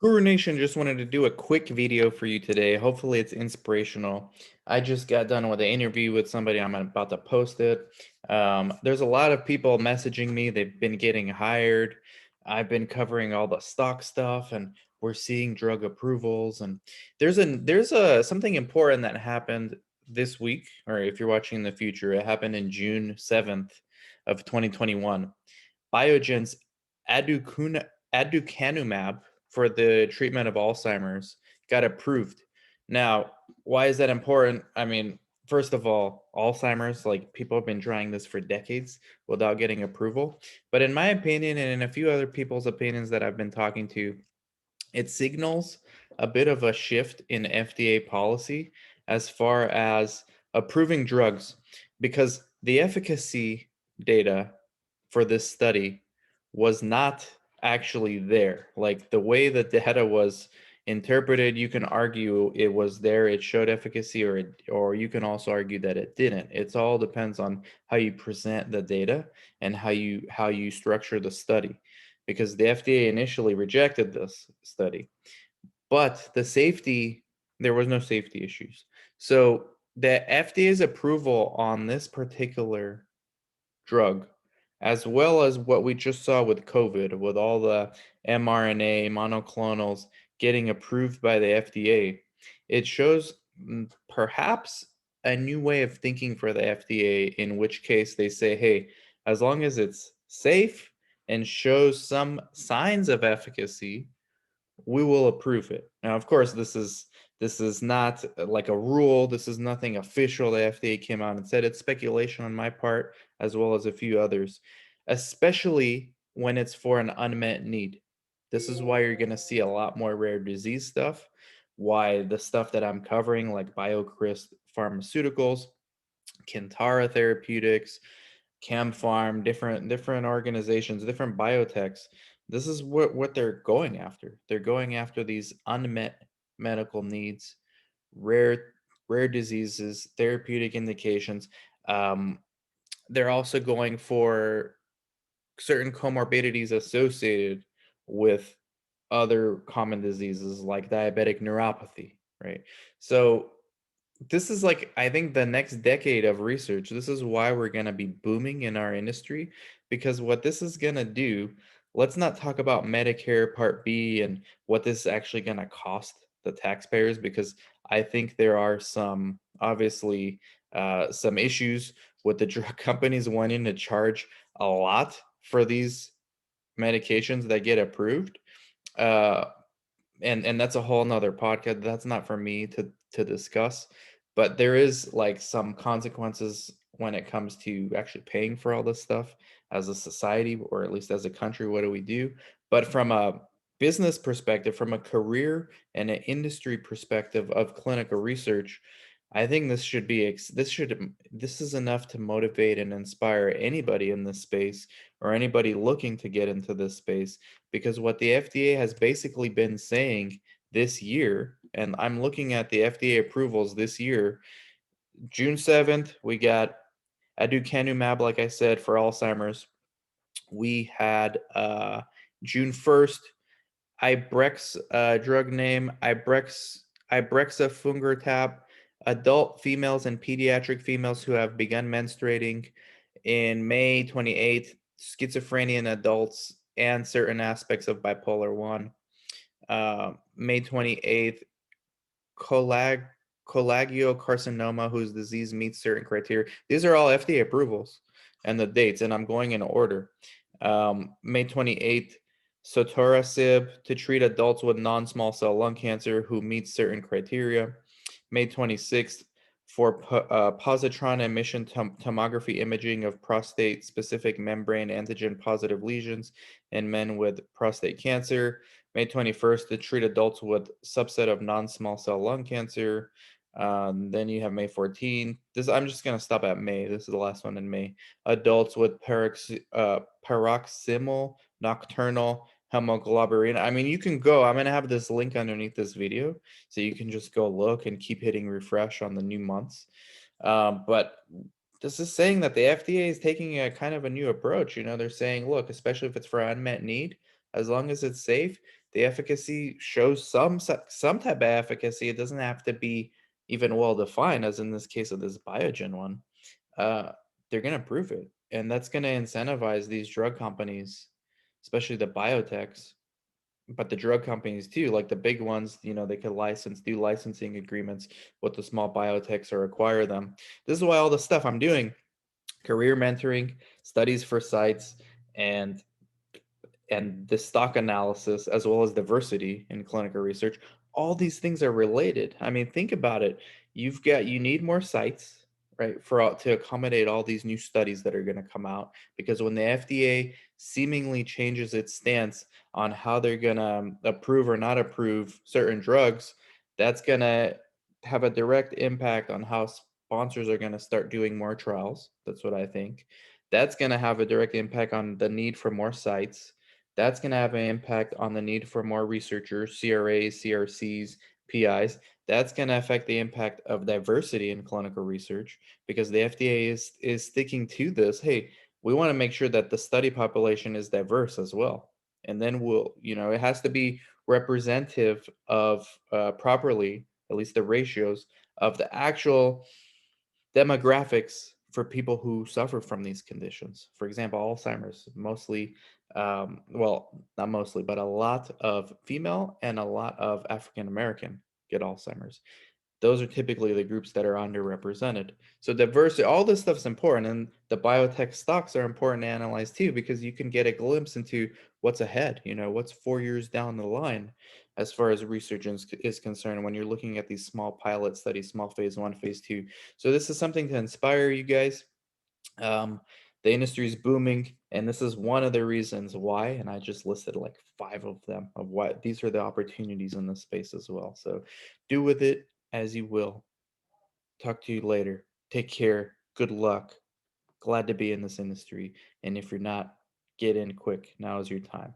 Guru Nation, just wanted to do a quick video for you today. Hopefully it's inspirational. I just got done with an interview with somebody. I'm about to post it. There's a lot of people messaging me. They've been getting hired. I've been covering all the stock stuff, and we're seeing drug approvals. And there's a something important that happened this week, or if you're watching in the future, it happened in June 7th of 2021. Biogen's aducanumab for the treatment of Alzheimer's got approved. Now, why is that important? I mean, first of all, Alzheimer's, like people have been trying this for decades without getting approval. But in my opinion, and in a few other people's opinions that I've been talking to, it signals a bit of a shift in FDA policy as far as approving drugs because the efficacy data for this study was not actually there. Like the way the data was interpreted, you can argue it was there, it showed efficacy, or you can also argue that it didn't. It all depends on how you present the data and how you structure the study because the FDA initially rejected this study. But there was no safety issues. So the FDA's approval on this particular drug, as well as what we just saw with COVID, with all the mRNA monoclonals getting approved by the FDA, it shows perhaps a new way of thinking for the FDA, in which case they say, hey, as long as it's safe and shows some signs of efficacy, we will approve it. Now, of course, this is not like a rule. This is nothing official. The FDA came out and said it's speculation on my part, as well as a few others, especially when it's for an unmet need. This is why you're going to see a lot more rare disease stuff. Why the stuff that I'm covering, like BioCryst Pharmaceuticals, Kintara Therapeutics, CamPharm, different organizations, different biotechs. This is what they're going after. They're going after these unmet medical needs, rare rare diseases, therapeutic indications. Um, they're also going for certain comorbidities associated with other common diseases like diabetic neuropathy, right? So this is like, I think, the next decade of research. This is why we're going to be booming in our industry because what this is going to do, let's not talk about Medicare Part B and what this is actually going to cost the taxpayers because I think there are some obviously some issues with the drug companies wanting to charge a lot for these medications that get approved. Uh, and that's a whole nother podcast. That's not for me to discuss, but there is like some consequences when it comes to actually paying for all this stuff as a society, or at least as a country. What do we do? But from a business perspective, from a career and an industry perspective of clinical research, I think this should be this is enough to motivate and inspire anybody in this space or anybody looking to get into this space, because what the FDA has basically been saying this year, and I'm looking at the FDA approvals this year, June 7th, we got aducanumab, like I said, for Alzheimer's. We had June 1st, Ibrex, drug name, Ibrexafungertab, adult females and pediatric females who have begun menstruating. In May 28th, schizophrenia in adults and certain aspects of bipolar 1. May 28th, cholag- cholangiocarcinoma whose disease meets certain criteria. These are all FDA approvals and the dates, and I'm going in order. May 28th, sotorasib to treat adults with non-small cell lung cancer who meet certain criteria. May 26th, for positron emission tomography imaging of prostate-specific membrane antigen-positive lesions in men with prostate cancer. May 21st to treat adults with subset of non-small cell lung cancer. Then you have May 14th. I'm just gonna stop at May. This is the last one in May. Adults with paroxysmal nocturnal hemoglobinuria. I mean, you can go. I'm gonna have this link underneath this video, so you can just go look and keep hitting refresh on the new months. But this is saying that the FDA is taking a kind of a new approach. They're saying, look, especially if it's for unmet need, as long as it's safe, the efficacy shows some type of efficacy. It doesn't have to be even well defined, as in this case of this Biogen one. Uh, they're gonna prove it, and that's gonna incentivize these drug companies, especially the biotechs, but the drug companies too, like the big ones, they could do licensing agreements with the small biotechs or acquire them. This is why all the stuff I'm doing, career mentoring, studies for sites, and the stock analysis, as well as diversity in clinical research, all these things are related. I mean, think about it. You need more sites, right, to accommodate all these new studies that are going to come out, because when the FDA seemingly changes its stance on how they're going to approve or not approve certain drugs, that's going to have a direct impact on how sponsors are going to start doing more trials. That's what I think. That's going to have a direct impact on the need for more sites. That's going to have an impact on the need for more researchers, CRAs, CRCs, PIs. That's going to affect the impact of diversity in clinical research, because the FDA is sticking to this. Hey, we want to make sure that the study population is diverse as well. And then it has to be representative of properly, at least the ratios of the actual demographics for people who suffer from these conditions. For example, Alzheimer's, mostly, well, not mostly, but a lot of female and a lot of African American get Alzheimer's. Those are typically the groups that are underrepresented. So diversity, all this stuff's important, and the biotech stocks are important to analyze too, because you can get a glimpse into what's ahead. What's 4 years down the line, as far as research is concerned, when you're looking at these small pilot studies, small phase one, phase two. So this is something to inspire you guys. Um, the industry is booming, and this is one of the reasons why. And I just listed like five of them of why these are the opportunities in this space as well. So do with it as you will. Talk to you later. Take care. Good luck. Glad to be in this industry. And if you're not, get in quick. Now is your time.